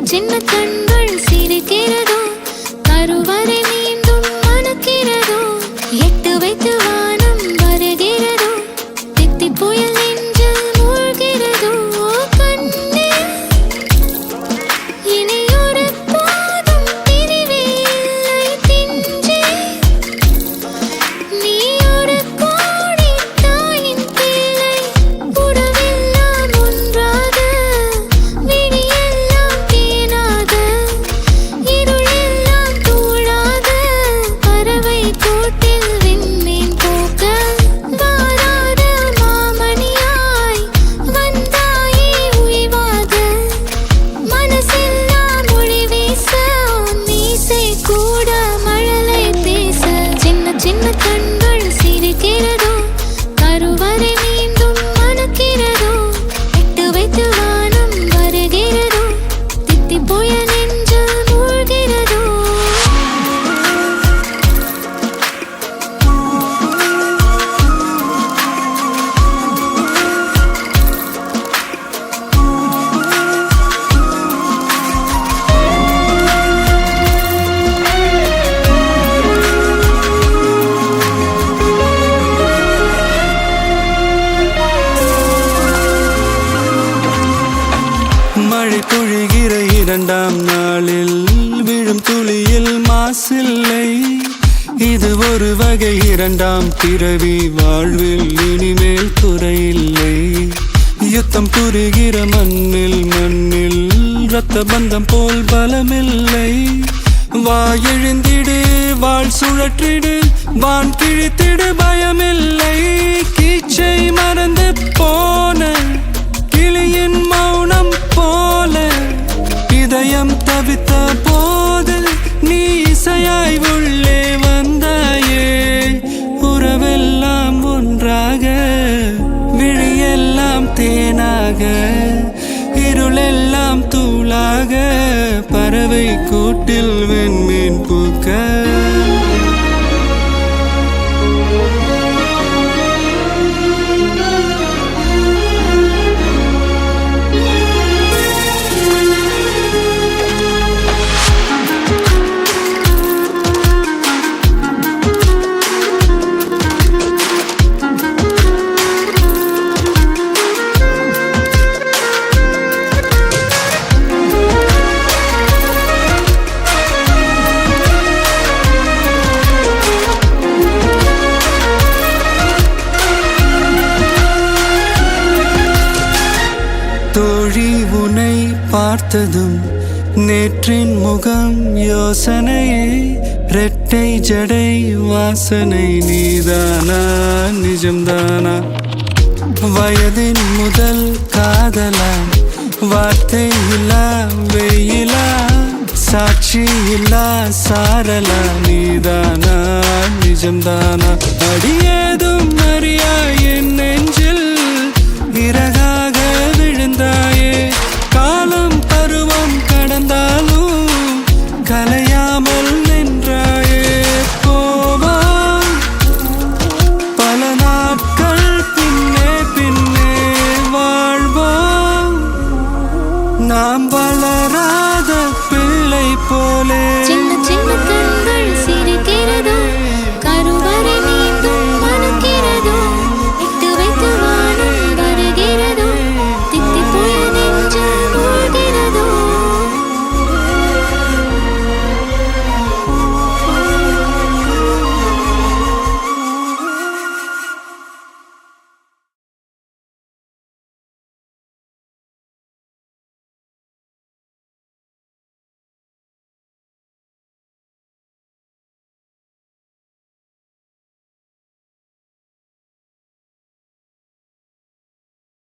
சின்ன கண்கள் சிரிக்கிறதோ கருவறை மீண்டும் மணக்கிறதோ எட்டு வைத்து வானம் வருகிறதோ தித்தி புயல் நெஞ்சில் மூழ்கிறதோ கண்ணே இனி ஒரு போதும் பிரிவே இல்லை பிஞ்சே நீ ஒரு கோடி தாயின் பிள்ளை உறவெல்லாம் ஒன்றாக விழியெல்லாம் தேனாக இருளெல்லாம் தூளாக பறவை கூட்டில் விண்மீன் போக்க வாராத மாமணியாய் வந்தாயே உய்வாக மனசெல்லாம் மொழி வீச மீசை கூட மழலை பேச சின்ன சின்ன கண்கள் சிரிக்கிறதோ கருவறை மீண்டும் மணக்கிறதோ எட்டு வைத்து வானம் வருகிறதோ தித்தி புயல் நெஞ்சில் மூழ்கிறதோ மழை பொழிகிற இரண்டாம் நாளில் விழும் துளியில் மாசில்லை இது ஒரு வகை இரண்டாம் பிறவி வாழ்வில் இனிமேல் குறையில்லை யுத்தம் புரிகிற மண்ணில் இரத்த பந்தம் போல் பலமில்லை வா எழுந்திடு வாழ் சுழற்றிடு வான் கிழித்திடு பயமில்லை கீச்சை மறந்து போன கிளியின் மௌனம் போல இதயம் தவித்த போது நீ இசையாய் உள்ளே வந்தாயே உறவெல்லாம் ஒன்றாக விழியெல்லாம் தேனாக இருளெல்லாம் தூளாக பறவை கூட்டில் வெண்மீன் பூக்க தோழி உன்னை பார்த்ததும் நேற்றின் முகம் யோசனையே ரெட்டை ஜடை வாசனை நீதானா நிஜம்தானா வயதின் முதல் காதலா வார்த்தை இல்லா வெயிலா சாட்சி இல்லா சாரலா நீதானா நிஜம்தானா அடியேதும் அறியா என் நெஞ்சில் இறகாக விழுந்தாயே காலம் பருவம் கடந்தாலும் கலையாமல் நின்றாயே போவான் பல நாட்கள் பின்னே பின்னே வாழ்வோம் நாம் வளராத பிள்ளை போலே சின்ன சின்ன கண்கள் சிரிக்கிறதோ